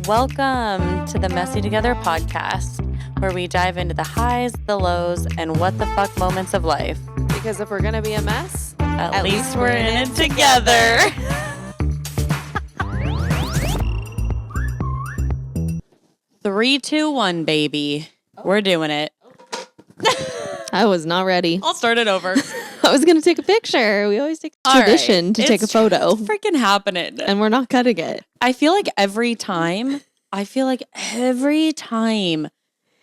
Welcome to the Messy Together podcast, where we dive into the highs, the lows, and what the fuck moments of life. Because if we're going to be a mess, at least we're in it together. 3, 2, 1, baby. We're doing it. I was not ready. I'll start it over. I was going to take a picture. We always take a tradition to take a photo. It's freaking happening. And we're not cutting it. I feel like every time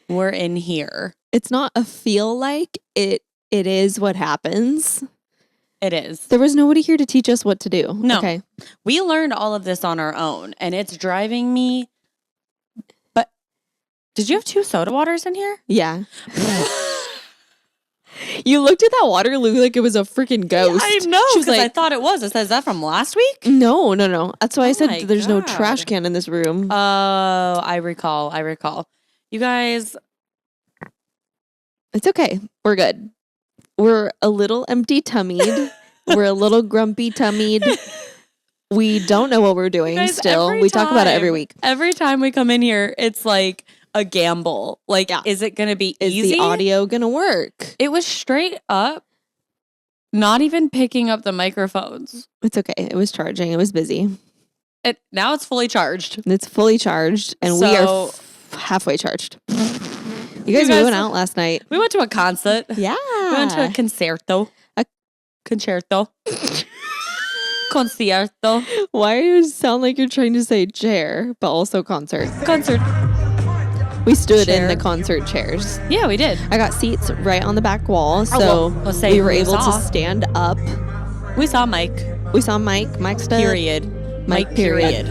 we're in here. It's not a feel like, it is what happens. It is. There was nobody here to teach us what to do. No. Okay. We learned all of this on our own, and it's driving me. But did you have 2 soda waters in here? Yeah. You looked at that water, it looked like it was a freaking ghost. I know, because like, I thought it was. It says that from last week? No. That's why I said there's no God. trash can in this room. Oh, I recall. You guys. It's okay. We're good. We're a little empty-tummied. We're a little grumpy-tummied. We don't know what we're doing Guys, still. We talk about it every week. Every time we come in here, it's like a gamble. Like, is it going to be easy? Is the audio going to work? It was straight up not even picking up the microphones. It's okay. It was charging. It was busy. Now it's fully charged. It's fully charged, and we are halfway charged. You guys, we went out last night. We went to a concert. Yeah. We went to a concerto. Concerto. Concierto. Why do you sound like you're trying to say chair, but also concert? Concert. We stood in the concert chairs. Yeah, we did. I got seats right on the back wall, so we were able to stand up. We saw Mike. We saw Mike. Mike's dead. Period. Mike period.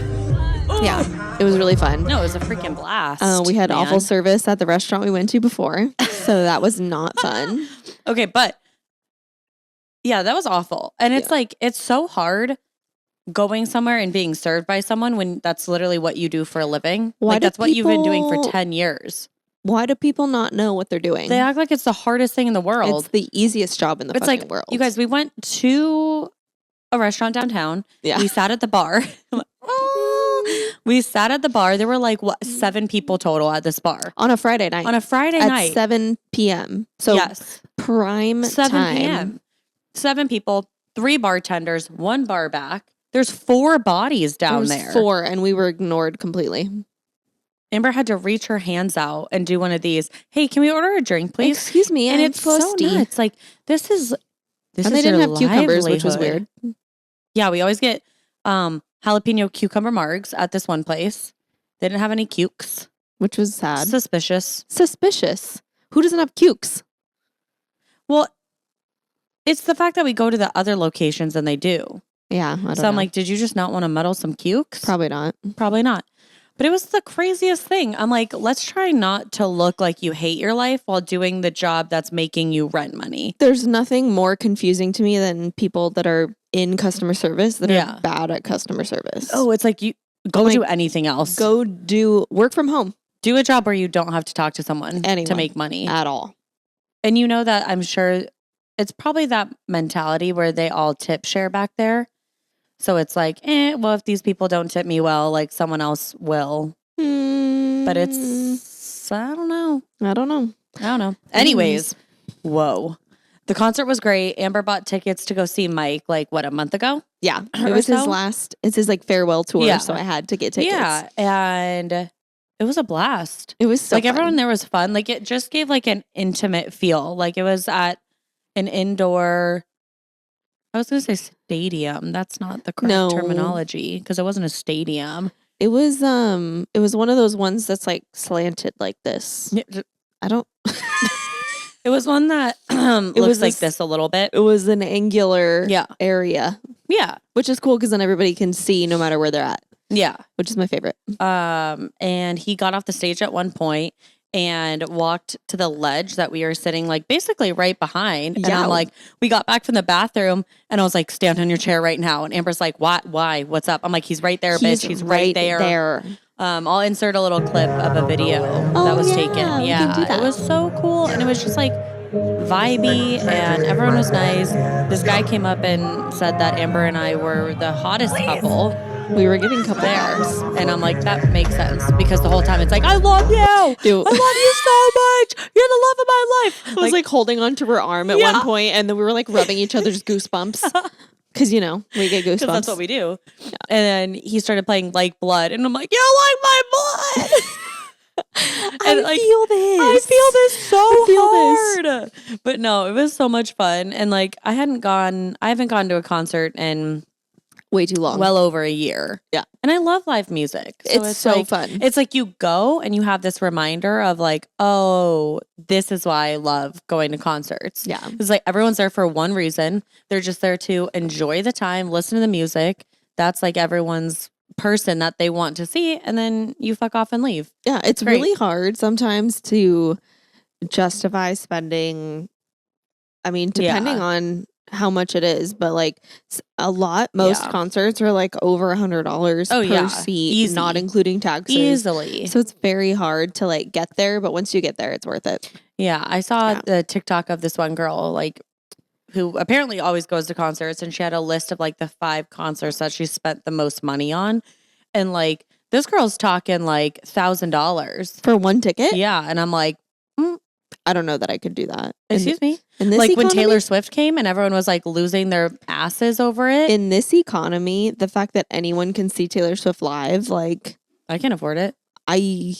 Yeah, it was really fun. No, it was a freaking blast. We had awful service at the restaurant we went to before, so that was not fun. Okay, but yeah, that was awful. And it's like, it's so hard going somewhere and being served by someone when that's literally what you do for a living. That's what you've been doing for 10 years. Why do people not know what they're doing? They act like it's the hardest thing in the world. It's the easiest job in the fucking world. You guys, we went to a restaurant downtown. Yeah. We sat at the bar. We sat at the bar. There were 7 people total at this bar. On a Friday night. At 7 p.m. So yes. Prime 7 time. p.m. 7 people, 3 bartenders, 1 bar back. There's 4 bodies down there. 4, and we were ignored completely. Amber had to reach her hands out and do one of these. Hey, can we order a drink, please? Excuse me, and it's so nuts. Like, this is and they didn't have cucumbers, which was weird. Yeah, we always get jalapeno cucumber margs at this one place. They didn't have any cukes, which was sad. Suspicious. Who doesn't have cukes? Well, it's the fact that we go to the other locations and they do. Yeah. I'm like, did you just not want to muddle some cukes? Probably not. But it was the craziest thing. I'm like, let's try not to look like you hate your life while doing the job that's making you rent money. There's nothing more confusing to me than people that are in customer service that are bad at customer service. Oh, it's like you go do anything else. Go do work from home. Do a job where you don't have to talk to someone to make money. At all. And you know that I'm sure it's probably that mentality where they all tip share back there. So it's like, well, if these people don't tip me well, someone else will. But it's, I don't know. Anyways, whoa. The concert was great. Amber bought tickets to go see Mike, a month ago? Yeah. It was it's his farewell tour. Yeah. So I had to get tickets. Yeah. And it was a blast. It was so fun. Everyone there was fun. It just gave an intimate feel. It was at an indoor, I was going to say stadium. That's not the correct terminology because it wasn't a stadium. It was one of those ones that's slanted like this. I don't. It was one that it was like this a little bit. It was an angular area. Yeah. Which is cool because then everybody can see no matter where they're at. Yeah. Which is my favorite. And he got off the stage at one point and walked to the ledge that we were sitting basically right behind. And I'm like, we got back from the bathroom and I was like, stand on your chair right now. And Amber's like, what? Why? What's up? I'm like, he's right there, bitch. He's right there. I'll insert a little clip of a video that was taken. Yeah. It was so cool. And it was just vibey and everyone was nice. This guy came up and said that Amber and I were the hottest couple. We were getting couple bars. And I'm like, that makes sense because the whole time it's like, I love you. Dude. I love you so much. You're the love of my life. I was like holding onto her arm at one point, and then we were like rubbing each other's goosebumps. Because, you know, we get goosebumps. That's what we do. Yeah. And then he started playing Like Blood. And I'm like, you like my blood? And I feel this. I feel this so hard. But no, it was so much fun. And like, I haven't gone to a concert in way too long. Well over a year. Yeah. And I love live music. So it's so like, fun. It's like you go and you have this reminder of like, oh, this is why I love going to concerts. Yeah. It's like everyone's there for one reason. They're just there to enjoy the time, listen to the music. That's like everyone's person that they want to see. And then you fuck off and leave. Yeah. It's really hard sometimes to justify spending. I mean, depending on how much it is, but like most concerts are like over $100 per seat, easy. Not including taxes. Easily. So it's very hard to like get there, but once you get there, it's worth it. Yeah. I saw the TikTok of this one girl, like, who apparently always goes to concerts, and she had a list of like the 5 concerts that she spent the most money on. And like, this girl's talking like $1,000 for one ticket. Yeah. And I'm like, I don't know that I could do that. Excuse me? In this like economy? When Taylor Swift came and everyone was like losing their asses over it. In this economy, the fact that anyone can see Taylor Swift live, like... I can afford it. Okay.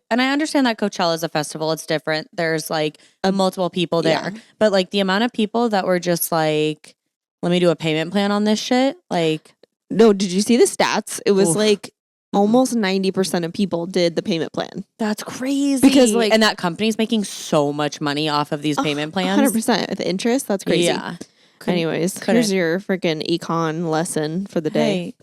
And I understand that Coachella is a festival. It's different. There's like multiple people there. Yeah. But like the amount of people that were just like, let me do a payment plan on this shit. Like... No, did you see the stats? It was like... Almost 90% of people did the payment plan. That's crazy. Because like, and that company's making so much money off of these payment plans. 100% with interest. That's crazy. Yeah. Anyways, here's your freaking econ lesson for the day. Hey,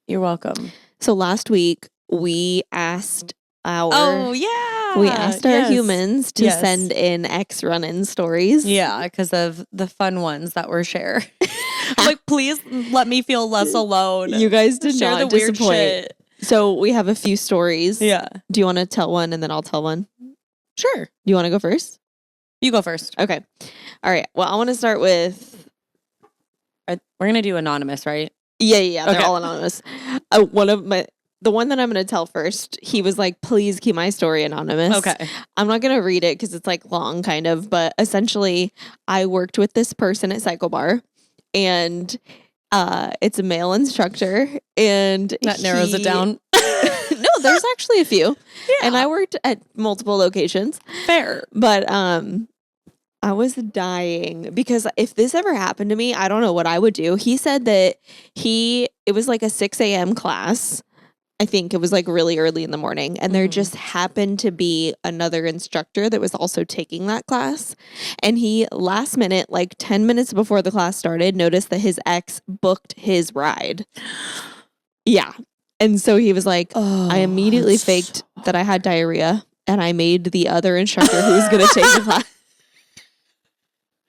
you're welcome. So last week we asked our humans to send in X run-in stories. Yeah, because of the fun ones that were shared. Like, please let me feel less alone. You guys did share not the weird disappoint. Shit. So we have a few stories. Yeah. Do you want to tell one and then I'll tell one? Sure. Do you want to go first? You go first. Okay. All right. Well, I want to start with... We're going to do anonymous, right? Yeah. They're all anonymous. The one that I'm going to tell first, he was like, please keep my story anonymous. Okay. I'm not going to read it because it's like long kind of, but essentially I worked with this person at Psycho Bar, and it's a male instructor, and that narrows it down. No, there's actually a few. Yeah. And I worked at multiple locations. Fair. But I was dying because if this ever happened to me, I don't know what I would do. He said that it was like a 6 a.m. class. I think it was like really early in the morning, and there just happened to be another instructor that was also taking that class. And he last minute, like 10 minutes before the class started, noticed that his ex booked his ride. Yeah. And so he was like, I immediately faked that I had diarrhea, and I made the other instructor who was going to take the class.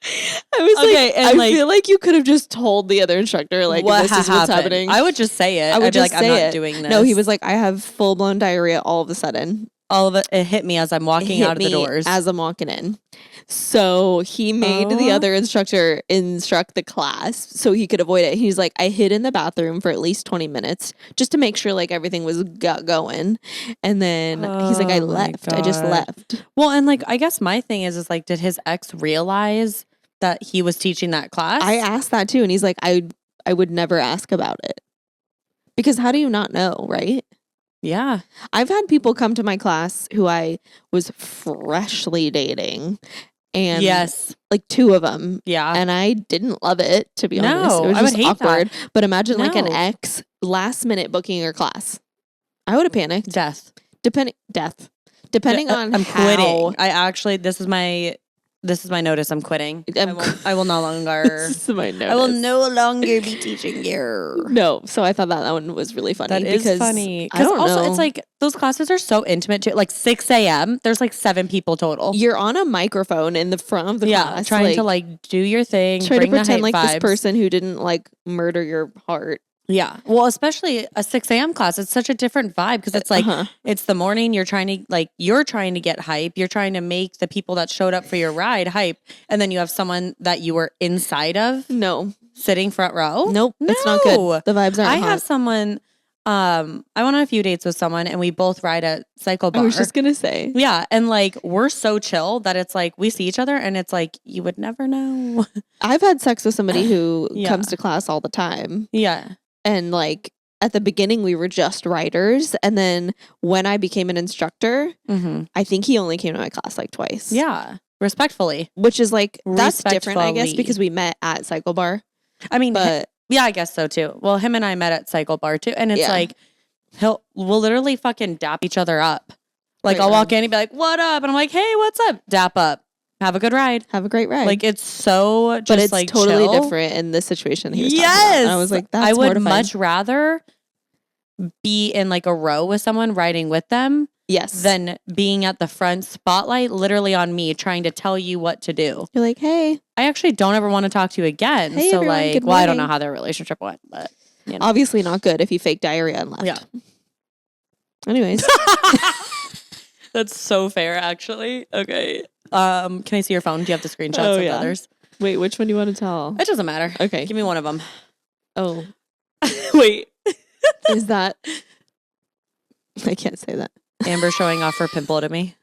I was I feel like you could have just told the other instructor, like, this is what's happening. I would just say it. I'd be like, I'm not doing this. No, he was like, I have full-blown diarrhea all of a sudden. All of it hit me as I'm walking out of the doors. As I'm walking in. So he made the other instructor instruct the class so he could avoid it. He's like, I hid in the bathroom for at least 20 minutes just to make sure like everything was going. And then he's like, I left. I just left. Well, and like, I guess my thing is like, did his ex realize that he was teaching that class? I asked that too. And he's like, I would never ask about it. Because how do you not know, right? Yeah. I've had people come to my class who I was freshly dating. And like 2 of them. Yeah. And I didn't love it, to be honest. It was just awkward. That. But imagine like an ex last minute booking your class. I would have panicked. Death. Depending on I'm how. Quitting. This is my notice. I'm quitting. I will no longer. This is my notice. I will no longer be teaching you. No. So I thought that one was really funny. That is funny. I don't know. It's like those classes are so intimate too. Like 6 a.m. There's like 7 people total. You're on a microphone in the front of the class. Trying to like do your thing. Try to pretend like this person who didn't like murder your heart. Yeah. Well, especially a 6 a.m. class. It's such a different vibe because it's like, it's the morning. You're trying to get hype. You're trying to make the people that showed up for your ride hype. And then you have someone that you were inside of. No. Sitting front row. Nope. No. It's not good. The vibes aren't I hot. have someone, I went on a few dates with someone and we both ride a cycle bar. I was just going to say. Yeah. And like, we're so chill that it's like, we see each other and it's like, you would never know. I've had sex with somebody who comes to class all the time. Yeah. And like at the beginning we were just riders. And then when I became an instructor, I think he only came to my class like twice. Yeah. Respectfully. Which is like, that's different, I guess, because we met at cycle bar. I mean, but yeah, I guess so too. Well, him and I met at cycle bar too. And it's like, we'll literally fucking dap each other up. Like I'll walk in and be like, what up? And I'm like, hey, what's up? Dap up. Have a good ride. Have a great ride. Like it's so just but it's like totally chill. different in this situation he was talking about. And I was like, that's I would mortifying. much rather be in like a row with someone riding with them. Yes. Than being at the front spotlight, literally on me, trying to tell you what to do. You're like, hey. I actually don't ever want to talk to you again. Hey, so everyone, like, good well, I don't morning. know how their relationship went, but you know. Obviously not good if you fake diarrhea and left. Yeah. Anyways. That's so fair, actually. Okay. Can I see your phone? Do you have the screenshots of others? Wait, which one do you want to tell? It doesn't matter. Okay. Give me one of them. Oh. Wait. Is that... I can't say that. Amber showing off her pimple to me.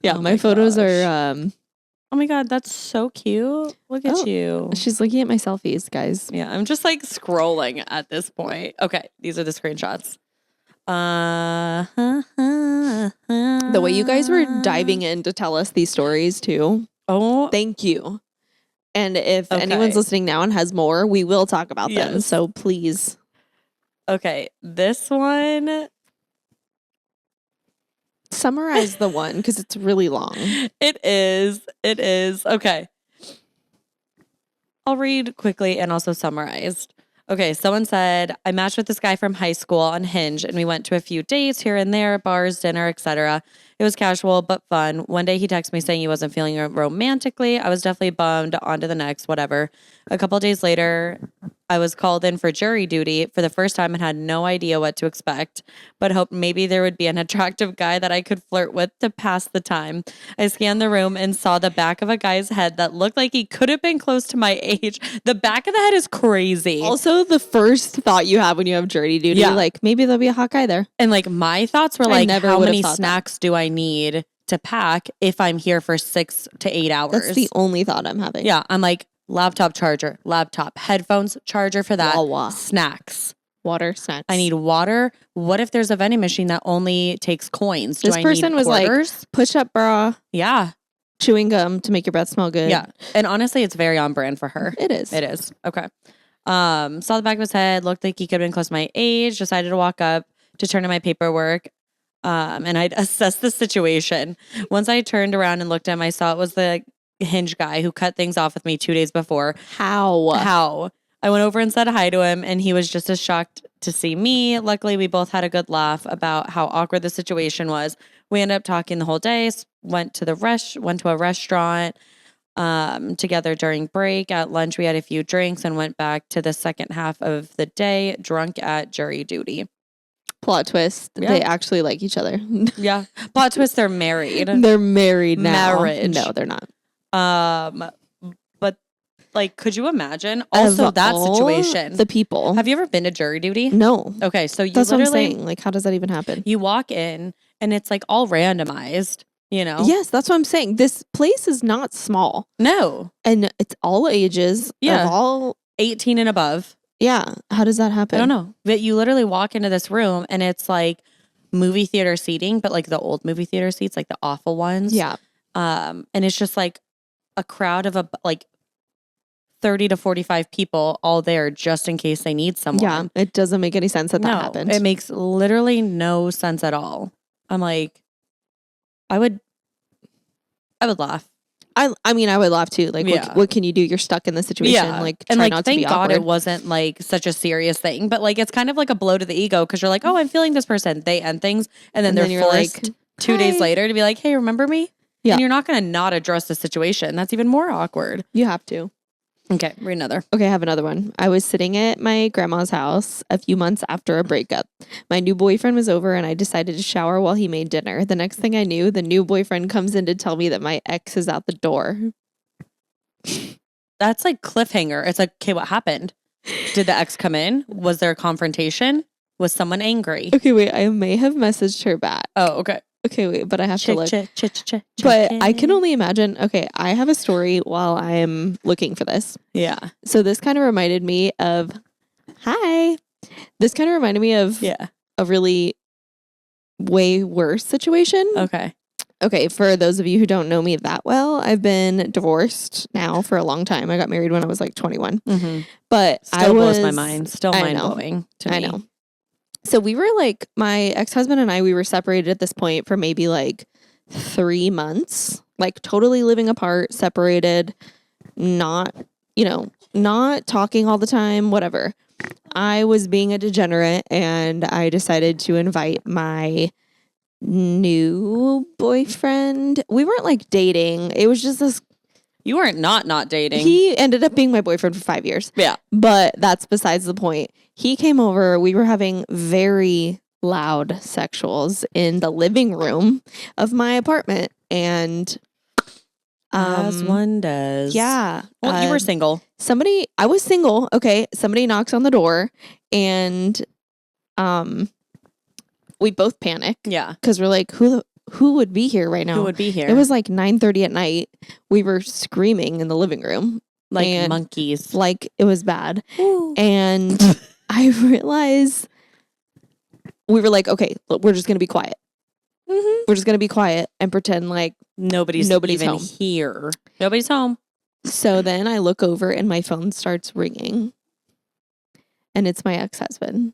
Yeah, my photos are... Oh my God, that's so cute. Look at you. She's looking at my selfies, guys. Yeah, I'm just like scrolling at this point. Okay, these are the screenshots. The way you guys were diving in to tell us these stories too. Oh, thank you. And if anyone's listening now and has more, we will talk about them. So please. Okay, this one. Summarize the one because it's really long. It is. Okay. I'll read quickly and also summarized. Okay, someone said, I matched with this guy from high school on Hinge and we went to a few dates here and there, bars, dinner, etc. It was casual but fun. One day he texted me saying he wasn't feeling it romantically. I was definitely bummed. On to the next, whatever. A couple days later, I was called in for jury duty for the first time and had no idea what to expect, but hoped maybe there would be an attractive guy that I could flirt with to pass the time. I scanned the room and saw the back of a guy's head that looked like he could have been close to my age. The back of the head is crazy. Also, the first thought you have when you have jury duty, like maybe there'll be a hot guy there. And like my thoughts were like, how many snacks do I need to pack if I'm here for 6 to 8 hours? That's the only thought I'm having. Yeah, I'm like, laptop charger, laptop, headphones, charger for that, Wawa. snacks. Water, snacks. I need water. What if there's a vending machine that only takes coins? This person was like, push-up bra. Yeah. Chewing gum to make your breath smell good. Yeah. And honestly, it's very on brand for her. It is. It is. Okay. Saw the back of his head, looked like he could have been close to my age, decided to walk up to turn in my paperwork. And I'd assessed the situation. Once I turned around and looked at him, I saw it was the Hinge guy who cut things off with me 2 days before. How? I went over and said hi to him, and he was just as shocked to see me. Luckily, we both had a good laugh about how awkward the situation was. We ended up talking the whole day, went to a restaurant together during break. At lunch, we had a few drinks and went back to the second half of the day, drunk at jury duty. Plot twist. Yeah. They actually like each other. Yeah. Plot twist, they're married. They're married now. Marriage. No, they're not. But like, could you imagine also that situation? The people. Have you ever been to jury duty? No. Okay, so that's what I'm saying. Like, how does that even happen? You walk in and it's like all randomized, you know? Yes, that's what I'm saying. This place is not small. No. And it's all ages. Yeah. Of all 18 and above. Yeah. How does that happen? I don't know. But you literally walk into this room and it's like movie theater seating, but like the old movie theater seats, like the awful ones. Yeah. And it's just like a crowd of like 30 to 45 people all there just in case they need someone. Yeah. It doesn't make any sense that happened. It makes literally no sense at all. I'm like, I would laugh. I mean, I would laugh too. Like, what can you do? You're stuck in the situation. Yeah. Like, and try like, not to be thank God awkward. it wasn't like such a serious thing, but like, it's kind of like a blow to the ego because you're like, oh, I'm feeling this person. They end things, and then they're forced like, 2 days later to be like, hey, remember me? Yeah. And you're not going to not address the situation. That's even more awkward. You have to. Okay, read another. Okay, I have another one. I was sitting at my grandma's house a few months after a breakup. My new boyfriend was over and I decided to shower while he made dinner. The next thing I knew, the new boyfriend comes in to tell me that my ex is out the door. That's like cliffhanger. It's like, okay, what happened? Did the ex come in? Was there a confrontation? Was someone angry? Okay, wait, I may have messaged her back. Oh, okay. Okay, wait, but I have to look. Check. But I can only imagine. Okay, I have a story while I am looking for this. Yeah. So this kind of reminded me of, This kind of reminded me of a really way worse situation. Okay. Okay, for those of you who don't know me that well, I've been divorced now for a long time. I got married when I was like 21. Mm-hmm. But Still blows my mind. Still mind-blowing to me. I know. So we were like, my ex-husband and I, we were separated at this point for maybe like 3 months, like totally living apart, separated, not talking all the time, whatever. I was being a degenerate and I decided to invite my new boyfriend. We weren't like dating. It was just this. You weren't not dating. He ended up being my boyfriend for 5 years. Yeah. But that's besides the point. He came over. We were having very loud sexuals in the living room of my apartment. And as one does. Yeah. Well, you were single. I was single. Okay. Somebody knocks on the door and we both panic. Yeah. Because we're like, who would be here right now? Who would be here? It was like 9:30 at night. We were screaming in the living room. Like monkeys. Like it was bad. Ooh. And I realized we were like, okay, look, we're just going to be quiet. Mm-hmm. We're just going to be quiet and pretend like nobody's even home. Here. Nobody's home. So then I look over and my phone starts ringing. And it's my ex-husband.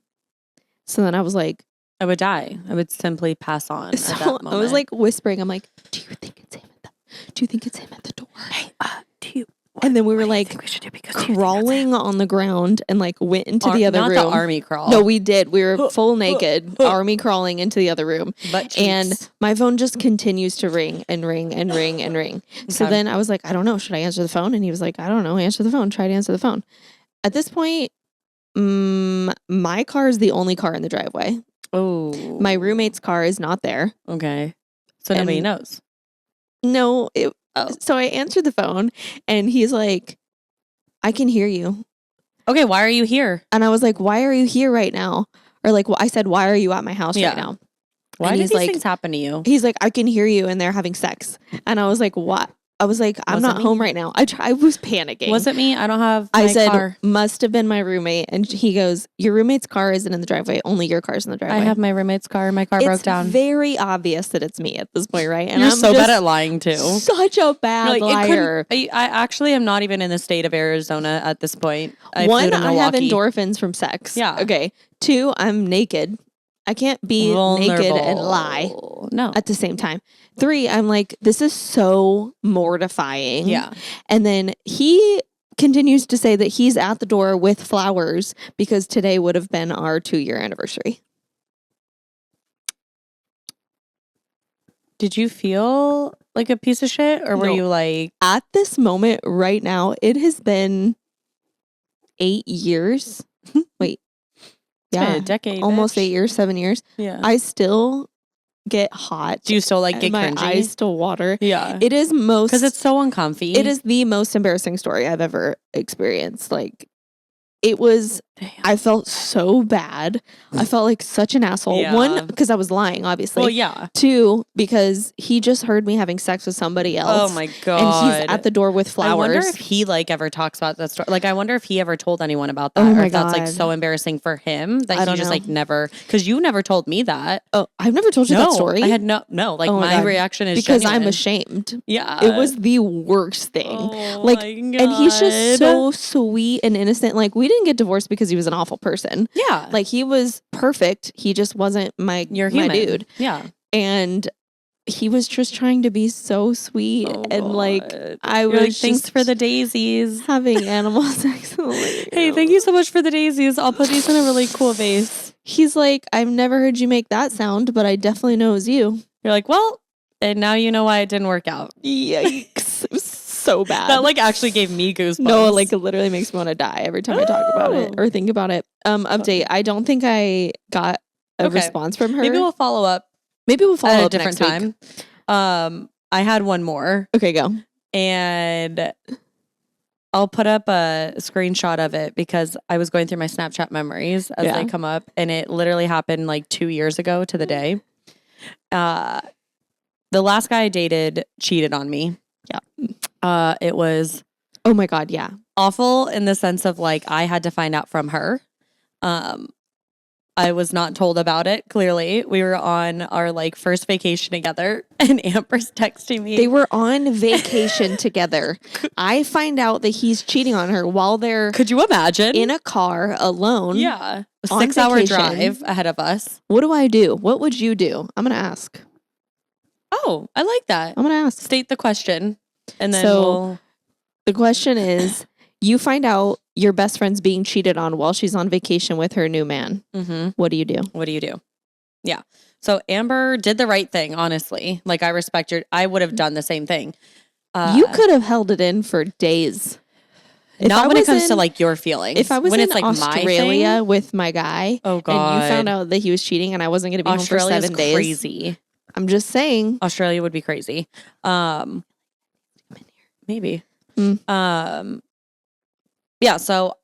So then I was like, I would die. I would simply pass on so at that moment. I was like whispering. I'm like, do you think it's him at the door? Hey, do you? And then we were like crawling on the ground and like went into the other room. Not the army crawl. No, we did. We were full naked, army crawling into the other room. And my phone just continues to ring and ring and ring and ring. So then I was like, I don't know. Should I answer the phone? And he was like, I don't know. Answer the phone. Try to answer the phone. At this point, my car is the only car in the driveway. Oh. My roommate's car is not there. Okay. So nobody knows. No. So I answered the phone and he's like, I can hear you. Okay, why are you here? And I was like, why are you here right now? Or like, I said, why are you at my house right now? Why do these things happen to you? He's like, I can hear you and they're having sex. And I was like, what? I was like, I'm not home right now. I was panicking. Was it me? I don't have my car. Must have been my roommate. And he goes, your roommate's car isn't in the driveway. Only your car's in the driveway. I have my roommate's car. My car broke down. It's very obvious that it's me at this point, right? And You're so bad at lying too. Such a bad liar. I actually am not even in the state of Arizona at this point. One, I have endorphins from sex. Yeah. Okay. 2, I'm naked. I can't be naked and lie at the same time. 3, I'm like, this is so mortifying. Yeah. And then he continues to say that he's at the door with flowers because today would have been our 2-year anniversary. Did you feel like a piece of shit or were you like... At this moment right now, it has been 8 years. Wait. Yeah, a decade. Almost 8 years, 7 years. Yeah. I still get hot. Do you still like get my cringy? eyes still water. Yeah. It is because it's so uncomfy. It is the most embarrassing story I've ever experienced. Like, it was. Damn. I felt so bad. I felt like such an asshole. Yeah. 1, because I was lying, obviously. Well, yeah. 2, because he just heard me having sex with somebody else. Oh my god! And he's at the door with flowers. I wonder if he ever talks about that story. Like, I wonder if he ever told anyone about that, or if that's like so embarrassing for him that he just like never. Because you never told me that. Oh, I've never told you that story. I had no. Like my reaction is because genuine. I'm ashamed. Yeah, it was the worst thing. Oh like, my god. And he's just so sweet and innocent. Like, we didn't get divorced because he was an awful person. Yeah. Like, he was perfect. He just wasn't my dude. Yeah. And he was just trying to be so sweet. And like, I was like, thanks for the daisies. Having animal sex in the living room. Hey, thank you so much for the daisies. I'll put these in a really cool vase. He's like, I've never heard you make that sound, but I definitely know it was you. You're like, well, and now you know why it didn't work out. Yikes. It was so so bad. That like actually gave me goosebumps. No, like it literally makes me want to die every time I talk about it or think about it. Update. I don't think I got a response from her. Maybe we'll follow up. Maybe we'll follow at a up different next time. week. I had one more. Okay, go. And I'll put up a screenshot of it because I was going through my Snapchat memories as they come up, and it literally happened like 2 years ago to the day. The last guy I dated cheated on me. Yeah. It was oh my God, yeah. awful in the sense of like I had to find out from her. I was not told about it, clearly. We were on our like first vacation together and Amber's texting me. They were on vacation together. I find out that he's cheating on her while they're Could you imagine? in a car alone. Yeah. A on 6-hour vacation. drive ahead of us. What do I do? What would you do? I'm going to ask. Oh, I like that. I'm going to ask. State the question. And then The question is, you find out your best friend's being cheated on while she's on vacation with her new man. Mm-hmm. What do you do? What do you do? Yeah. So Amber did the right thing, honestly. Like I respect her. I would have done the same thing. You could have held it in for days. Not when it comes to like your feelings. If I was when in it's like Australia my thing, with my guy, oh God, and you found out that he was cheating and I wasn't going to be home for 7 days. Crazy. I'm just saying. Australia would be crazy. Maybe. Yeah, so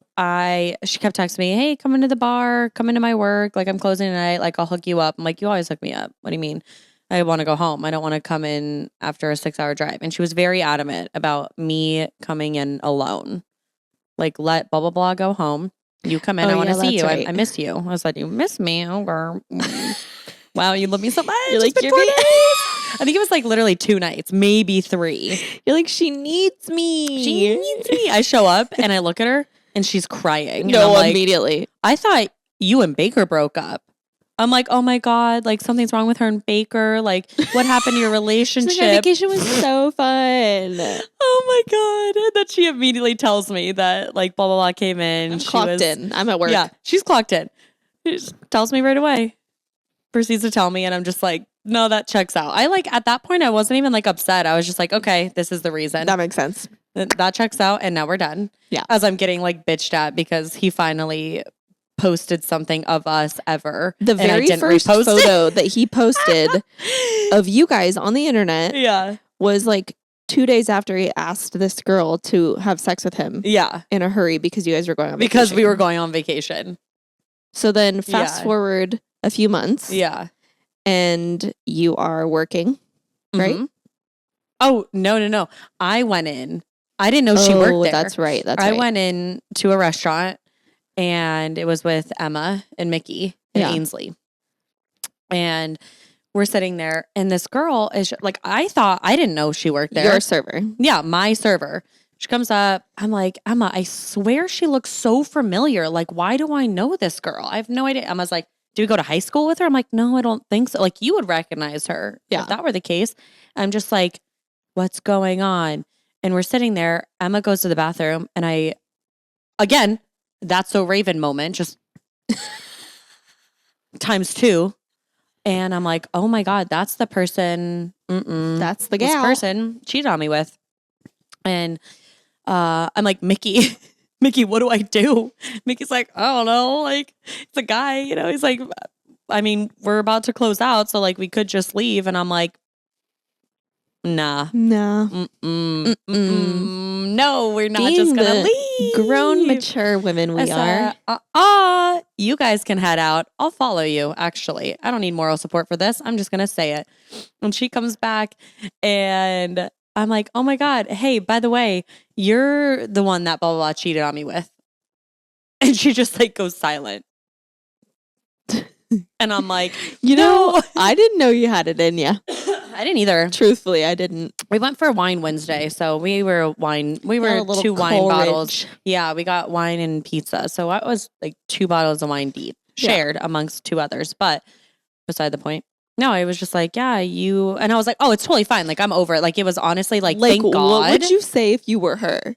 she kept texting me, hey, come into the bar, come into my work. Like, I'm closing tonight. Like, I'll hook you up. I'm like, you always hook me up. What do you mean? I want to go home. I don't want to come in after a 6-hour drive. And she was very adamant about me coming in alone. Like, let blah, blah, blah go home. You come in. I want to see you. Right. I miss you. I was like, you miss me? Oh, girl. Wow, you love me so much. You're like, it's been 4 days. I think it was like literally 2 nights, maybe 3. You're like, she needs me. She needs me. I show up and I look at her and she's crying. No, and I'm like, immediately. I thought you and Baker broke up. I'm like, oh my God, like something's wrong with her and Baker. Like, what happened to your relationship? She's like, my vacation was so fun. Oh my God. And then she immediately tells me that like blah, blah, blah came in. I'm clocked in. I'm at work. Yeah, she's clocked in. She just tells me right away. Proceeds to tell me and I'm just like, no, that checks out. I like at that point I wasn't even like upset. I was just like, okay, this is the reason. That makes sense. That checks out and now we're done. Yeah. As I'm getting like bitched at because he finally posted something of us ever. The very first photo that he posted of you guys on the internet was like 2 days after he asked this girl to have sex with him. Yeah. In a hurry because you guys were going on vacation. Because we were going on vacation. So then fast forward a few months. Yeah. And you are working, right? Mm-hmm. Oh, no. I went in. I didn't know she worked there. That's right. I went in to a restaurant and it was with Emma and Mickey and Ainsley. And we're sitting there and this girl is like, I didn't know she worked there. Your server. Yeah, my server. She comes up. I'm like, Emma, I swear she looks so familiar. Like, why do I know this girl? I have no idea. Emma's like, did we go to high school with her? I'm like, no, I don't think so. Like, you would recognize her if that were the case. I'm just like, what's going on? And we're sitting there. Emma goes to the bathroom and again, that's so Raven moment, just times 2. And I'm like, oh my God, that's the person. That's the gal. This person cheated on me with. And I'm like, Mickey, what do I do? Mickey's like, I don't know. Like, it's a guy, he's like, I mean, we're about to close out. So like, we could just leave. And I'm like, nah. No, we're not just going to leave. Grown, mature women we are. You guys can head out. I'll follow you, actually. I don't need moral support for this. I'm just going to say it. And she comes back and I'm like, oh my God, hey, by the way, you're the one that blah, blah, blah cheated on me with. And she just like goes silent. And I'm like, no. I didn't know you had it in you. I didn't either. Truthfully, I didn't. We went for Wine Wednesday. So we were 2 wine bottles. Yeah, we got wine and pizza. So I was like 2 bottles of wine deep, shared amongst 2 others. But beside the point. No, I was just like, yeah, you. And I was like, oh, it's totally fine. Like, I'm over it. Like, it was honestly like thank God. What would you say if you were her?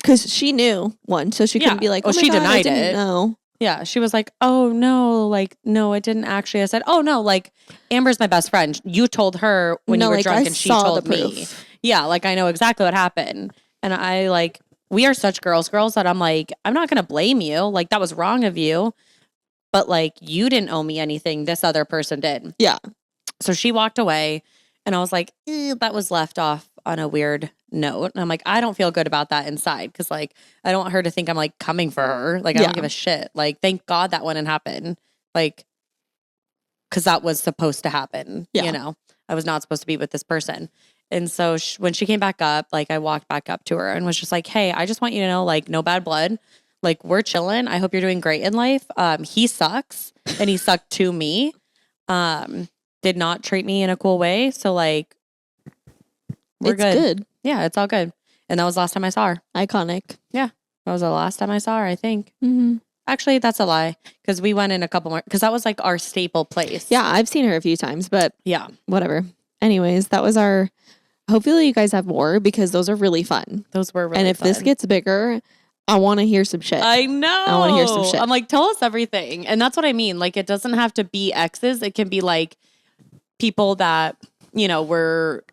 Because she knew one. So she couldn't be like, oh, she God, denied it. No. Yeah. She was like, oh, no. Like, no, it didn't actually. I said, oh, no. Like, Amber's my best friend. You told her when you were drunk and she told me. Yeah, like I know exactly what happened. And I like, we are such girls that I'm like, I'm not going to blame you. Like that was wrong of you. But like, you didn't owe me anything. This other person did. Yeah. So she walked away and I was like, that was left off on a weird note. And I'm like, I don't feel good about that inside. Cause like, I don't want her to think I'm like coming for her. Like, I don't give a shit. Like, thank God that wouldn't happen. Like, cause that was supposed to happen. Yeah. You know, I was not supposed to be with this person. And so when she came back up, like I walked back up to her and was just like, hey, I just want you to know, like, no bad blood. Like, we're chilling. I hope you're doing great in life. He sucks and he sucked to me. Did not treat me in a cool way. So like, we're good. Yeah, it's all good. And that was the last time I saw her. Iconic. Yeah. That was the last time I saw her, I think. Mm-hmm. Actually, that's a lie. Because we went in a couple more, because that was like our staple place. Yeah, I've seen her a few times, but yeah, whatever. Anyways, that was our, hopefully you guys have more because those are really fun. Those were really And if fun. this gets bigger, I want to hear some shit. I know. I want to hear some shit. I'm like, tell us everything. And that's what I mean. Like, it doesn't have to be exes. It can be like people that, you know, were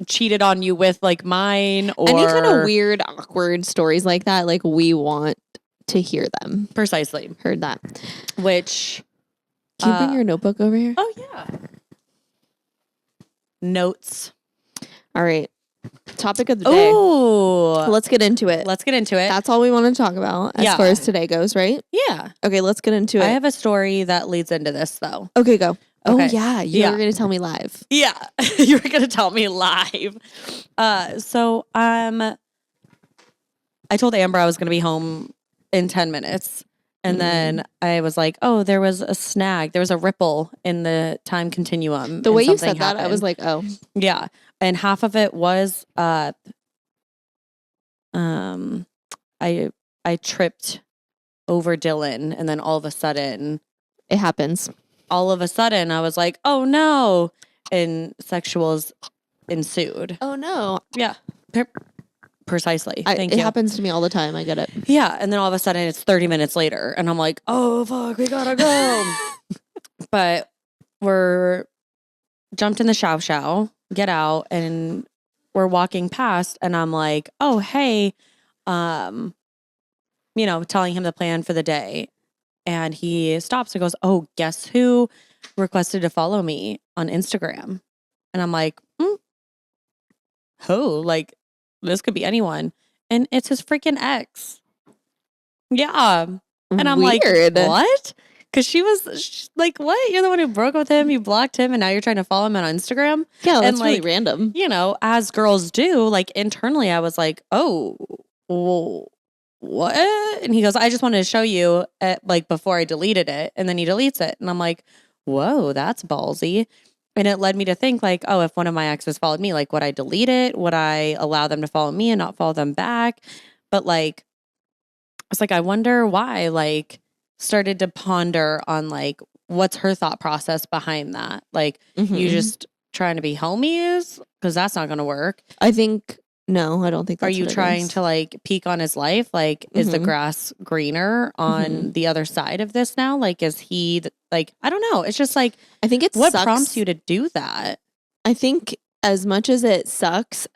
cheated on you with, like mine, or any kind of weird, awkward stories like that. Like, we want to hear them. Precisely. Heard that. Which, can you bring your notebook over here? Oh, yeah. Notes. All right. Topic of the day. Oh, let's get into it. Let's get into it. That's all we want to talk about as far as today goes, right? Yeah. Okay, let's get into it. I have a story that leads into this, though. Okay, go. Okay. Oh, yeah. You were going to tell me live. Yeah. You were going to tell me live. So I told Amber I was going to be home in 10 minutes. And then I was like, oh, there was a snag. There was a ripple in the time continuum. The way you said that, I was like, oh. Yeah. And half of it was I tripped over Dylan, and then all of a sudden it happens. All of a sudden I was like, oh no, and sexuals ensued. Oh no. Yeah. Precisely. Thank you. It happens to me all the time. I get it. Yeah. And then all of a sudden it's 30 minutes later and I'm like, oh fuck, we gotta go. But we're jumped in the show, get out, and we're walking past and I'm like, oh, hey, telling him the plan for the day. And he stops and goes, oh, guess who requested to follow me on Instagram? And I'm like, who? Like, this could be anyone. And it's his freaking ex. Yeah. And I'm Weird. like, what? Because she's like, what? You're the one who broke with him. You blocked him. And now you're trying to follow him on Instagram. Yeah, that's and really random. You know, as girls do, like internally, I was like, oh, well, what? And he goes, I just wanted to show you before I deleted it. And then he deletes it. And I'm like, whoa, that's ballsy. And it led me to think like, oh, if one of my exes followed me, like, would I delete it? Would I allow them to follow me and not follow them back? But like, it's like, I wonder why, like, started to ponder on like, what's her thought process behind that? Like, you just trying to be homies? Because that's not going to work. I think, no, I don't think that's Are you trying to like peek on his life? Like, is the grass greener on the other side of this now? Like, is he like, I don't know. It's just like, I think what prompts you to do that? I think as much as it sucks,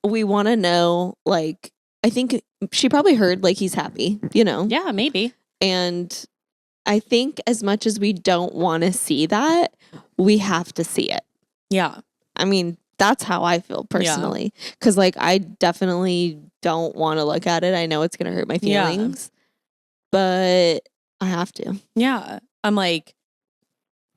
we want to know, like, I think she probably heard like he's happy, you know? Yeah, maybe. And I think as much as we don't want to see that, we have to see it. Yeah. I mean, that's how I feel personally. Because, like, I definitely don't want to look at it. I know it's going to hurt my feelings. But I have to. Yeah. I'm like,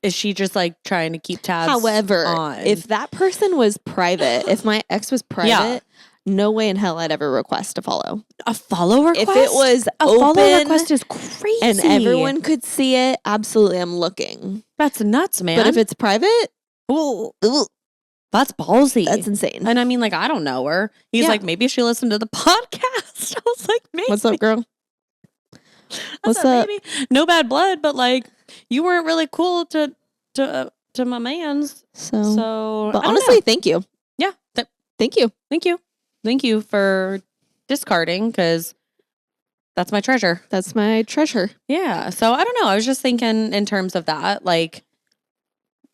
is she just, like, trying to keep tabs However, on? If that person was private, if my ex was private, no way in hell I'd ever request a follow. A follow request? If it was a open, follow request is crazy. And everyone could see it, absolutely, I'm looking. That's nuts, man. But if it's private, that's ballsy. That's insane. And I mean, like, I don't know her. He's like, maybe she listened to the podcast. I was like, maybe. What's up, girl? What's up? Maybe. No bad blood, but like, you weren't really cool to my mans. So but honestly, thank you. Yeah. Thank you. Thank you. Thank you for discarding, because that's my treasure. That's my treasure. Yeah. So I don't know. I was just thinking in terms of that, like,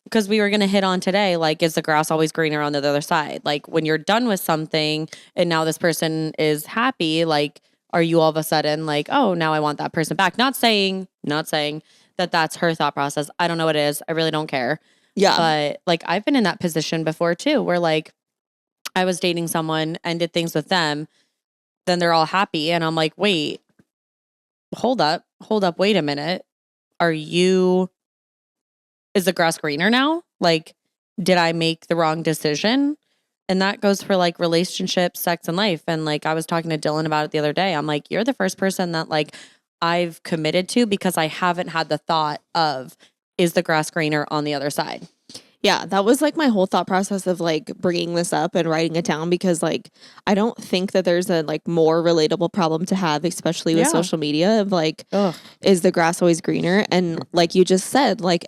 because we were going to hit on today, like, is the grass always greener on the other side? Like, when you're done with something and now this person is happy, like, are you all of a sudden like, oh, now I want that person back? Not saying that that's her thought process. I don't know what it is. I really don't care. Yeah. But like, I've been in that position before too, where like I was dating someone and did things with them. Then they're all happy. And I'm like, wait, hold up, wait a minute. Is the grass greener now? Like, did I make the wrong decision? And that goes for like relationships, sex, and life. And like, I was talking to Dylan about it the other day. I'm like, you're the first person that like I've committed to because I haven't had the thought of, is the grass greener on the other side? Yeah, that was like my whole thought process of like bringing this up and writing it down, because like I don't think that there's a like more relatable problem to have, especially with social media, of like, is the grass always greener? And like you just said, like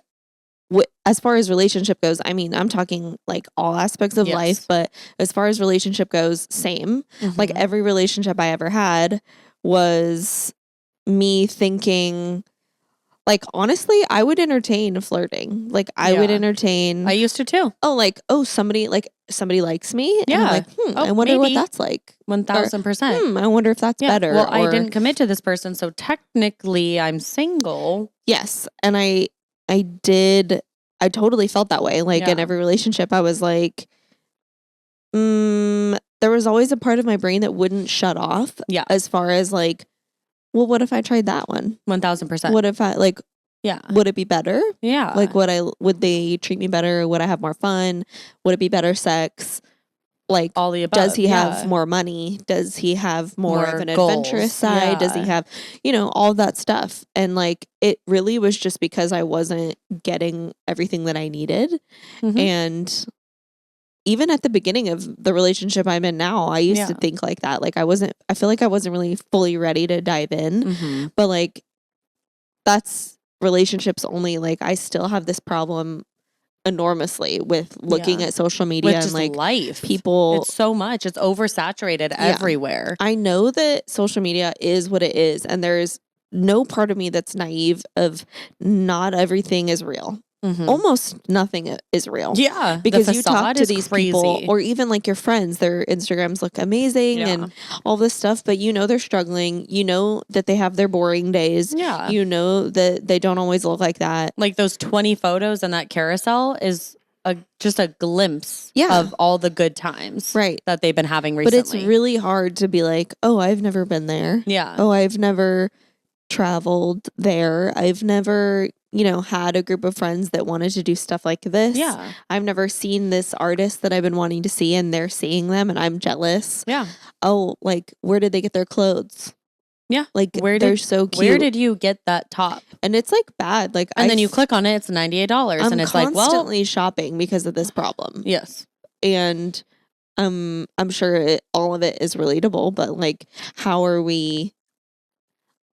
as far as relationship goes, I mean, I'm talking like all aspects of life, but as far as relationship goes, same. Like every relationship I ever had was me thinking, like, honestly, I would entertain flirting. Like, I would entertain. I used to too. Oh, like, somebody likes me. Yeah. And I'm like, I wonder what that's like. 1000%. I wonder if that's better. Well, I didn't commit to this person, so technically I'm single. Yes. And I totally felt that way. Like in every relationship, I was like, there was always a part of my brain that wouldn't shut off. Yeah. As far as like, well, what if I tried that one? 1000%. What if I like, would it be better? Yeah. Like, would they treat me better? Would I have more fun? Would it be better sex? Like, all the above. Does he have more money? Does he have more of an goals. Adventurous side? Does he have, all that stuff? And like, it really was just because I wasn't getting everything that I needed. And even at the beginning of the relationship I'm in now, I used to think like that. Like, I feel like I wasn't really fully ready to dive in, but like, that's relationships only. Like, I still have this problem enormously with looking at social media and like life. People. It's so much. It's oversaturated everywhere. I know that social media is what it is, and there's no part of me that's naive of not everything is real. Almost nothing is real. Yeah. Because you talk to these people, or even like your friends, their Instagrams look amazing and all this stuff, but they're struggling. You know that they have their boring days. Yeah. You know that they don't always look like that. Like those 20 photos in that carousel is just a glimpse of all the good times that they've been having recently. But it's really hard to be like, oh, I've never been there. Yeah. Oh, I've never traveled there. I've never had a group of friends that wanted to do stuff like this. Yeah. I've never seen this artist that I've been wanting to see, and they're seeing them and I'm jealous. Yeah. Oh, like, where did they get their clothes? Yeah. Like, they're so cute. Where did you get that top? And it's like bad. Like, and then you click on it, it's $98. And it's like, well, constantly shopping because of this problem. Yes. And I'm sure all of it is relatable, but like, how are we?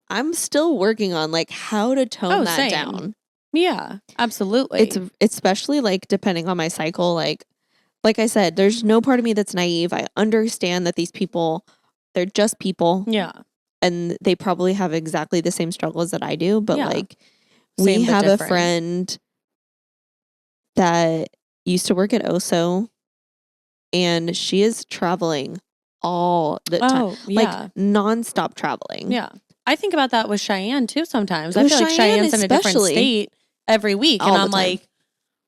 I'm still working on like how to tone that down. Yeah, absolutely. It's especially like depending on my cycle. Like I said, there's no part of me that's naive. I understand that these people, they're just people. Yeah. And they probably have exactly the same struggles that I do. But like, we have a friend that used to work at Oso, and she is traveling all the time. Like nonstop traveling. Yeah. I think about that with Cheyenne too sometimes. I feel like Cheyenne's in a different state every week. And I'm like,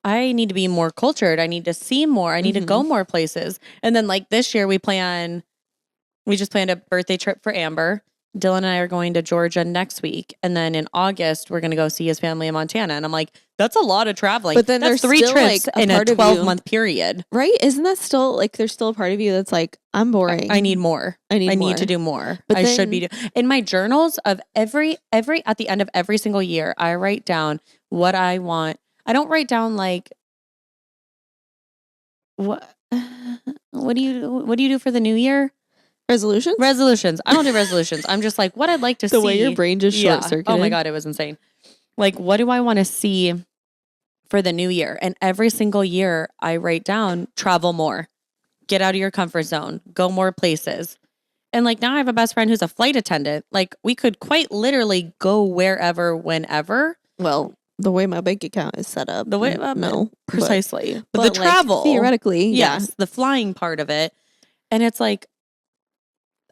I need to be more cultured. I need to see more. I need to go more places. And then like this year we just planned a birthday trip for Amber. Dylan and I are going to Georgia next week. And then in August, we're going to go see his family in Montana. And I'm like, that's a lot of traveling. But then that's there's 3 still, trips like, in a 12-month period. Right? Isn't that still like, there's still a part of you that's like, I'm boring. I need more. I need to do more. But I should be in my journals of at the end of every single year, I write down what I want. I don't write down like, what do you do for the new year? Resolutions. I don't do resolutions. I'm just like, what I'd like to see. The way your brain just short-circuited. Oh my God, it was insane. Like, what do I want to see for the new year? And every single year I write down, travel more, get out of your comfort zone, go more places. And like now I have a best friend who's a flight attendant. Like we could quite literally go wherever, whenever. Well, The way my bank account is set up. The way, no. precisely. But the like, travel. theoretically, yes, the flying part of it. And it's like,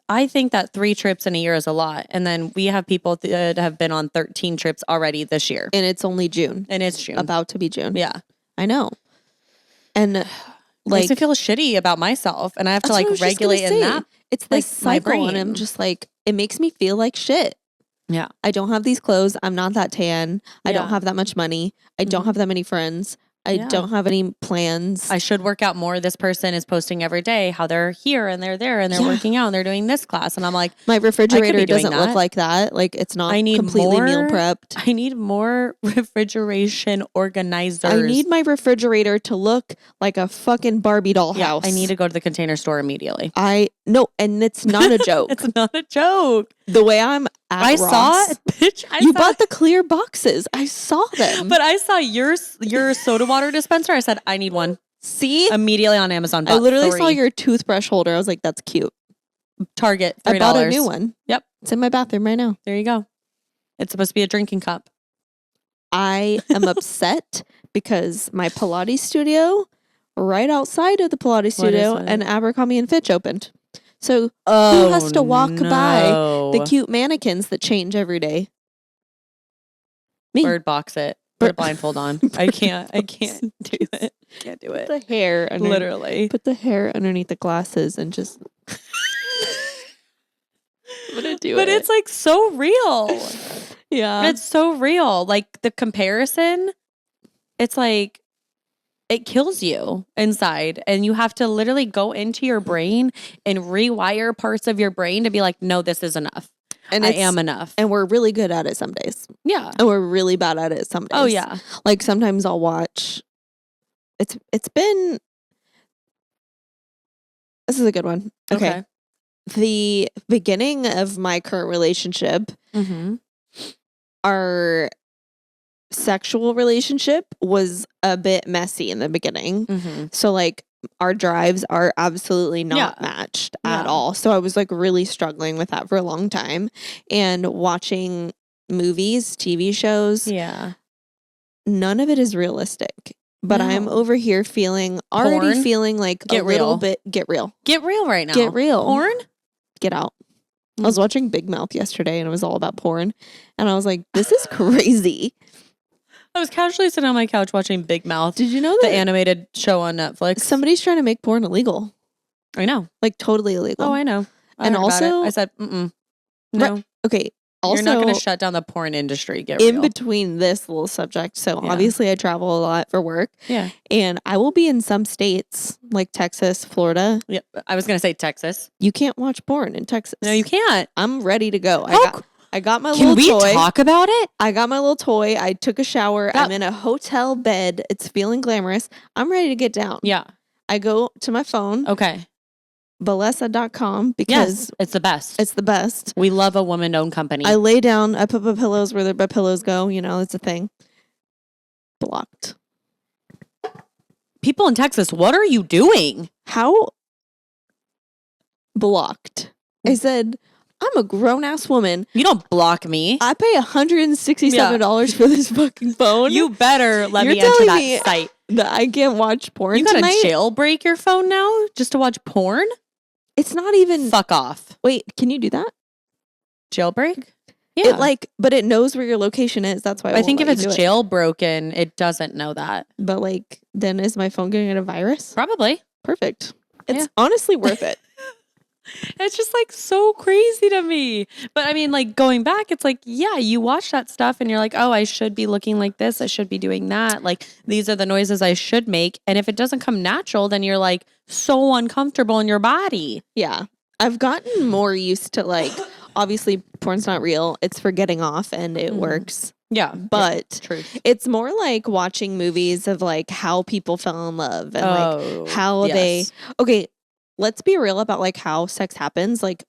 I think that 3 trips in a year is a lot. And then we have people that have been on 13 trips already this year. And it's only June. And it's June. About to be June. Yeah. I know. And like, makes me feel shitty about myself. And I have to like regulate in that. It's this cycle. And I'm just like, it makes me feel like shit. Yeah. I don't have these clothes. I'm not that tan. I don't have that much money. I don't have that many friends. I don't have any plans. I should work out more. This person is posting every day how they're here and they're there and they're working out and they're doing this class. And I'm like, my refrigerator doesn't look like that. Like it's not completely meal prepped. I need more refrigeration organizers. I need my refrigerator to look like a fucking Barbie doll house. I need to go to the Container Store immediately. No, and it's not a joke. It's not a joke. The way I'm at Ross, saw it, bitch. You bought the clear boxes. I saw them. But I saw your soda water dispenser. I said, I need one. See? Immediately on Amazon. I literally saw your toothbrush holder. I was like, that's cute. Target, $3. I bought a new one. Yep. It's in my bathroom right now. There you go. It's supposed to be a drinking cup. I am upset because my Pilates studio, right outside of the Pilates studio, and Abercrombie and Fitch opened. So who has to walk by the cute mannequins that change every day? Me. Bird box it. Put a blindfold on. I can't do it. Can't do it. Put the hair literally. Put the hair underneath the glasses and just I'm gonna do it. But it's like so real. Yeah. It's so real. Like the comparison, it's like it kills you inside. And you have to literally go into your brain and rewire parts of your brain to be like, no, this is enough. And I am enough. And we're really good at it some days. Yeah. And we're really bad at it some days. Oh, yeah. Like sometimes I'll watch. It's been. This is a good one. Okay. The beginning of my current relationship, our sexual relationship was a bit messy in the beginning. So like our drives are absolutely not matched at all. So I was like really struggling with that for a long time. And watching movies, TV shows, none of it is realistic. But I'm over here already feeling like a little bit get real. Get real right now. Get real. Porn? Get out. I was watching Big Mouth yesterday and it was all about porn. And I was like, this is crazy. I was casually sitting on my couch watching Big Mouth. Did you know that? The animated show on Netflix. Somebody's trying to make porn illegal. I know. Like totally illegal. Oh, I know. And also, I said, no. Okay. Also, you're not going to shut down the porn industry. Get in real. between this little subject. So obviously I travel a lot for work. Yeah. And I will be in some states like Texas, Florida. Yeah. I was going to say Texas. You can't watch porn in Texas. No, you can't. I'm ready to go. I got my little toy. Can we talk about it? I got my little toy. I took a shower. I'm in a hotel bed. It's feeling glamorous. I'm ready to get down. Yeah. I go to my phone. Okay. Bellesa.com because it's the best. It's the best. We love a woman-owned company. I lay down. I put my pillows where my pillows go. You know, it's a thing. Blocked. People in Texas, what are you doing? How? Blocked. I said, I'm a grown-ass woman. You don't block me. I pay $167 for this fucking phone. You better let me enter that site. That I can't watch porn tonight? You gotta jailbreak your phone now just to watch porn? It's not even... Fuck off. Wait, can you do that? Jailbreak? Yeah. But it knows where your location is. That's why I think if it's jailbroken, it doesn't know that. But like, then is my phone getting a virus? Probably. Perfect. It's honestly worth it. It's just like so crazy to me. But I mean, like going back, it's like, yeah, you watch that stuff and you're like, oh, I should be looking like this. I should be doing that. Like these are the noises I should make. And if it doesn't come natural, then you're like so uncomfortable in your body. Yeah. I've gotten more used to like, obviously porn's not real. It's for getting off and it works. Yeah. But it's more like watching movies of like how people fell in love and like how okay. Let's be real about like how sex happens. Like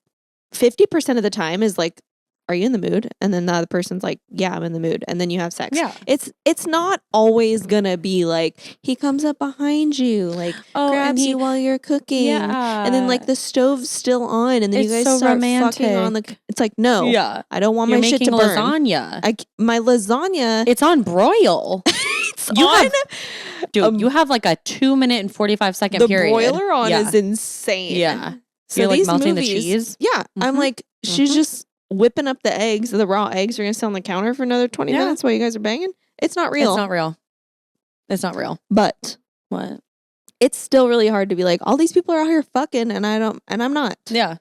50% of the time is like are you in the mood? And then the other person's like, yeah, I'm in the mood. And then you have sex. Yeah. It's not always gonna be like he comes up behind you, like grabs you while you're cooking. Yeah. And then like the stove's still on and then you guys so start romantic. fucking on the it's like, no. Yeah. I don't want You're my shit to making burn. lasagna. My lasagna. It's on broil. It's on. Dude, you have like a 2 minute and 45-second period. The broiler on is insane. Yeah. So you're like these melting movies, the cheese. Yeah. I'm like, she's just whipping up the eggs. The raw eggs are going to sit on the counter for another 20 minutes while you guys are banging. It's not real. It's not real. It's not real. But what? It's still really hard to be like, all these people are out here fucking and I'm not. Yeah.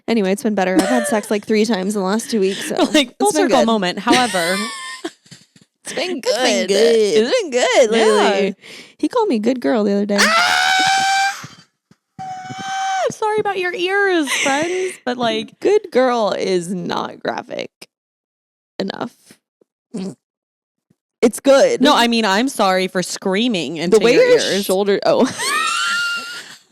Anyway, it's been better. I've had sex like 3 times in the last 2 weeks. So like full circle moment. However, it's been good. It's been good lately. Yeah. He called me good girl the other day. I'm sorry about your ears, friends, but like good girl is not graphic enough. It's good. No, I mean I'm sorry for screaming into the way your your ears. shoulder. Oh,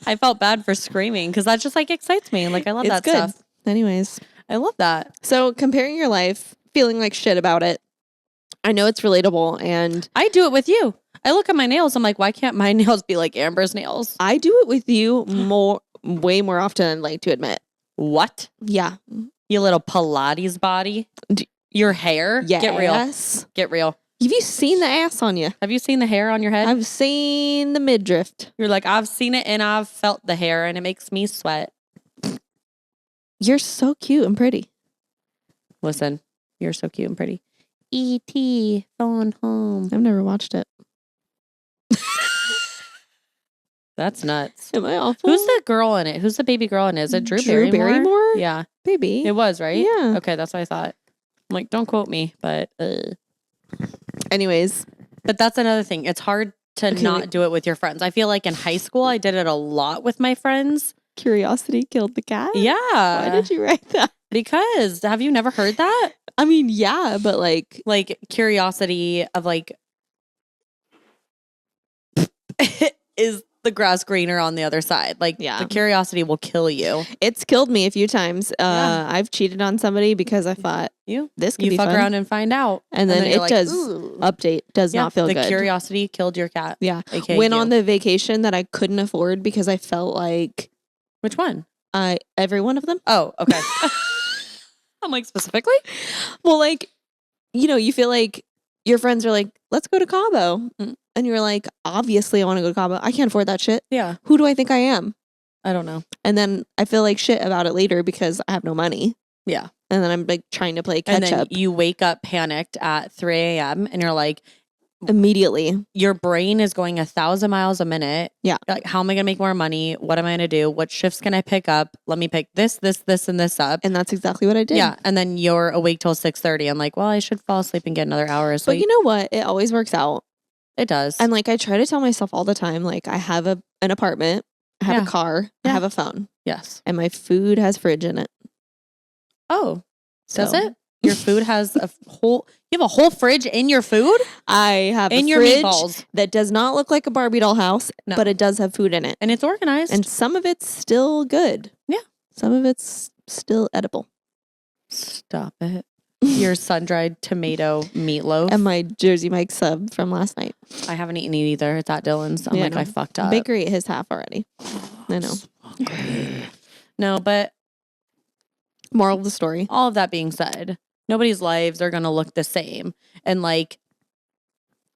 I felt bad for screaming because that just like excites me. Like I love that good stuff. Anyways, I love that. So comparing your life, feeling like shit about it. I know it's relatable, and I do it with you. I look at my nails. I'm like, why can't my nails be like Amber's nails? I do it with you way more often than I'd like to admit. What? Yeah. You little Pilates body. Your hair. Yes. Get real. Get real. Have you seen the ass on you? Have you seen the hair on your head? I've seen the midriff. You're like, I've seen it and I've felt the hair and it makes me sweat. You're so cute and pretty. Listen, you're so cute and pretty. E.T. phone home. I've never watched it. That's nuts. Am I awful? Who's the girl in it? Who's the baby girl in it? Is it Drew Barrymore? Yeah. Baby. It was, right? Yeah. Okay, that's what I thought. I'm like, don't quote me, but... Anyways. But that's another thing. It's hard to not do it with your friends. I feel like in high school, I did it a lot with my friends. Curiosity killed the cat? Yeah. Why did you write that? Because have you never heard that? I mean, yeah, but like curiosity of like is the grass greener on the other side? Like the curiosity will kill you. It's killed me a few times. I've cheated on somebody because I thought this could be fun. You fuck around and find out. And then it like, does not feel good. The curiosity killed your cat. Yeah. Went on the vacation that I couldn't afford because I felt like which one? Every one of them. Oh, okay. I'm like specifically? Well, like, you feel like your friends are like, let's go to Cabo. And you're like, obviously I want to go to Cabo. I can't afford that shit. Yeah. Who do I think I am? I don't know. And then I feel like shit about it later because I have no money. Yeah. And then I'm like trying to play catch up. You wake up panicked at 3 a.m. and you're like, immediately. Your brain is going 1,000 miles a minute. Yeah. Like, how am I going to make more money? What am I going to do? What shifts can I pick up? Let me pick this, and this up. And that's exactly what I did. Yeah. And then you're awake till 6:30. I'm like, well, I should fall asleep and get another hour of sleep. But you know what? It always works out. It does. And like, I try to tell myself all the time, like, I have an apartment, I have a car, I have a phone. Yes. And my food has fridge in it. Oh, does it? Your food has you have a whole fridge in your food? I have in a your fridge meatballs that does not look like a Barbie doll house, but it does have food in it. And it's organized. And some of it's still good. Yeah. Some of it's still edible. Stop it. Your sun-dried tomato meatloaf. And my Jersey Mike sub from last night. I haven't eaten it either. It's at Dylan's. I'm I fucked up. Bakery ate his half already. I know. No, but moral of the story. All of that being said, nobody's lives are going to look the same. And like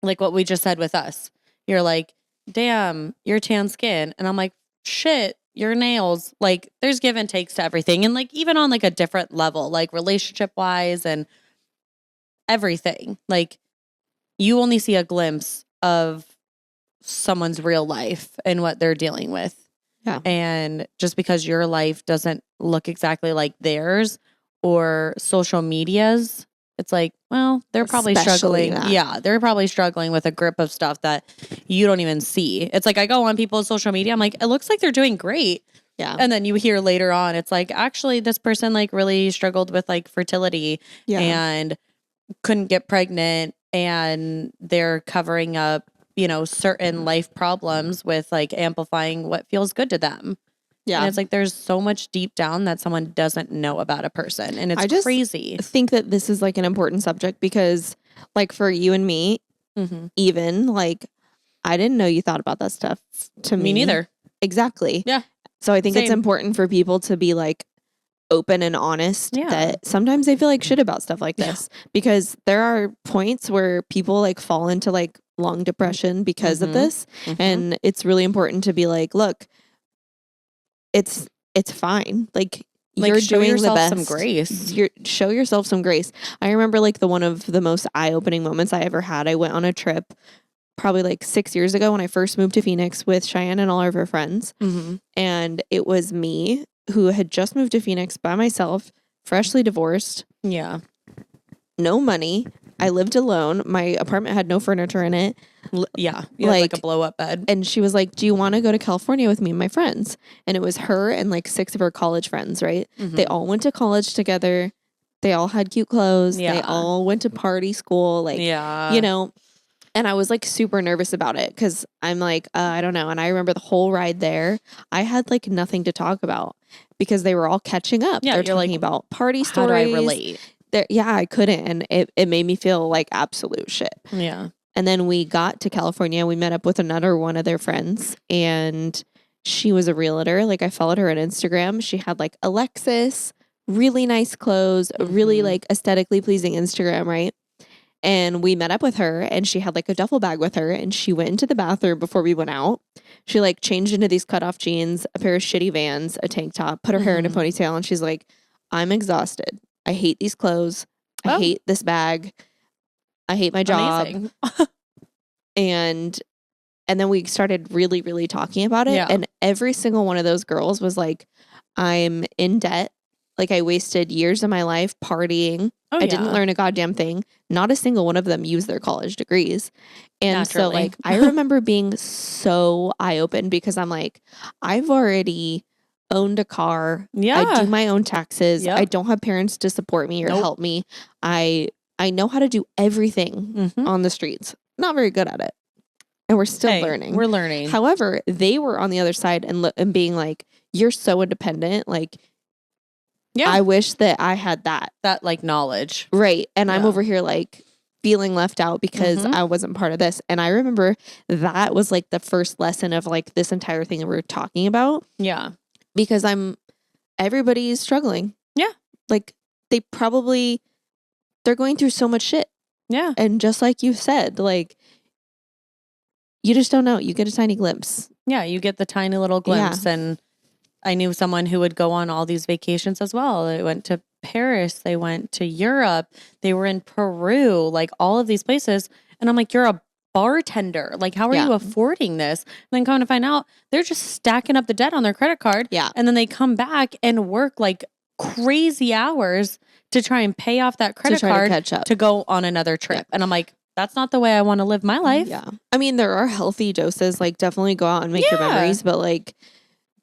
what we just said with us, you're like, damn, your tan skin. And I'm like, shit, your nails. Like there's give and takes to everything. And like, even on like a different level, like relationship wise and everything, like you only see a glimpse of someone's real life and what they're dealing with. Yeah. And just because your life doesn't look exactly like theirs or social media's, it's like, well, they're probably struggling. Yeah, they're probably struggling with a grip of stuff that you don't even see. It's like I go on people's social media, I'm like, it looks like they're doing great. Yeah. And then you hear later on, it's like, actually, this person like really struggled with like fertility and couldn't get pregnant, and they're covering up, certain life problems with like amplifying what feels good to them. Yeah. And it's like there's so much deep down that someone doesn't know about a person. And it's crazy. I think that this is like an important subject because like for you and me, even like I didn't know you thought about that stuff to me. Me neither. Exactly. Yeah. So I think it's important for people to be like open and honest that sometimes they feel like shit about stuff like this because there are points where people like fall into like long depression because of this. And it's really important to be like, look, it's fine. Like you're doing the best. Some grace. Show yourself some grace. I remember like one of the most eye-opening moments I ever had. I went on a trip probably like 6 years ago when I first moved to Phoenix with Cheyenne and all of her friends. And it was me who had just moved to Phoenix by myself, freshly divorced. Yeah. No money. I lived alone. My apartment had no furniture in it. Yeah. You had like a blow up bed. And she was like, do you want to go to California with me and my friends? And it was her and like 6 of her college friends, right? They all went to college together. They all had cute clothes. They all went to party school. Like, you know, and I was like super nervous about it because I'm like, I don't know. And I remember the whole ride there, I had like nothing to talk about because they were all catching up. Yeah, They're talking about party stories. How do I relate? Yeah, I couldn't. And it made me feel like absolute shit. Yeah. And then we got to California. We met up with another one of their friends and she was a realtor. Like I followed her on Instagram. She had like a Lexus, really nice clothes, really like aesthetically pleasing Instagram, right? And we met up with her and she had like a duffel bag with her and she went into the bathroom before we went out. She like changed into these cutoff jeans, a pair of shitty Vans, a tank top, put her hair in a ponytail and she's like, I'm exhausted. I hate these clothes. I hate this bag. I hate my job. and then we started really, really talking about it. Yeah. And every single one of those girls was like, I'm in debt. Like I wasted years of my life partying. I didn't learn a goddamn thing. Not a single one of them used their college degrees. And so like, I remember being so eye-opened because I'm like, I've already owned a car. I do my own taxes. I don't have parents to support me or help me. I know how to do everything on the streets. Not very good at it. And we're still learning. We're learning. However, they were on the other side and being like, you're so independent. Like, I wish that I had that. That like knowledge. Right. And I'm over here like feeling left out because I wasn't part of this. And I remember that was like the first lesson of like this entire thing that we're talking about. Yeah. Because everybody's struggling. Yeah. Like they're going through so much shit. Yeah. And just like you said, like, you just don't know. You get a tiny glimpse. Yeah. You get the tiny little glimpse. And I knew someone who would go on all these vacations as well. They went to Paris. They went to Europe. They were in Peru, like all of these places. And I'm like, you're a bartender. Like, how are you affording this? And then come to find out, they're just stacking up the debt on their credit card. Yeah. And then they come back and work like crazy hours to try and pay off that credit card to catch up. To go on another trip. And I'm like, that's not the way I want to live my life. Yeah. I mean, there are healthy doses. Like, definitely go out and make your memories. But like,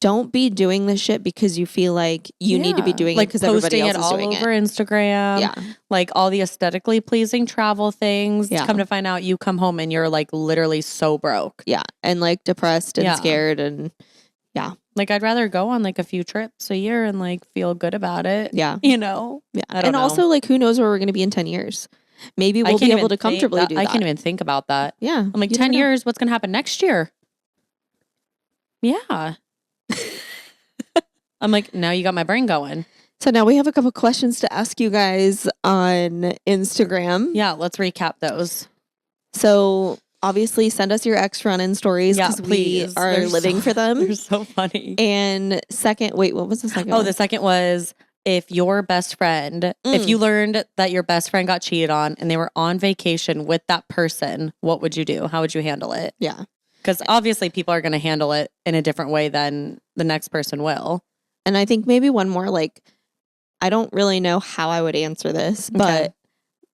don't be doing this shit because you feel like you need to be doing it because everybody else is doing it. Posting it all over Instagram. Yeah. Like all the aesthetically pleasing travel things. Yeah. Come to find out you come home and you're like literally so broke. Yeah. And like depressed and scared and Like I'd rather go on like a few trips a year and like feel good about it. Yeah. You know? Yeah. And also like who knows where we're going to be in 10 years. Maybe we'll be able to comfortably do that. I can't even think about that. Yeah. I'm like 10 years, what's going to happen next year? Yeah. I'm like, now you got my brain going. So now we have a couple questions to ask you guys on Instagram. Yeah, let's recap those. So obviously send us your ex run-in stories because we are living for them. They're so funny. And second, wait, what was the second one? The second was if your best friend, if you learned that your best friend got cheated on and they were on vacation with that person, what would you do? How would you handle it? Yeah. Because obviously people are going to handle it in a different way than the next person will. And I think maybe one more, like, I don't really know how I would answer this, but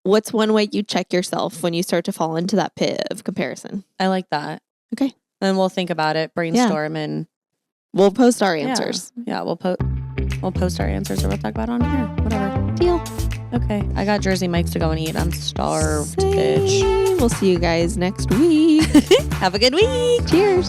what's one way you check yourself when you start to fall into that pit of comparison? I like that. Okay. Then we'll think about it, brainstorm, and we'll post our answers. Yeah, we'll post our answers or we'll talk about it on here. Whatever. Deal. Okay. I got Jersey Mike's to go and eat. I'm starved, bitch. We'll see you guys next week. Have a good week. Cheers.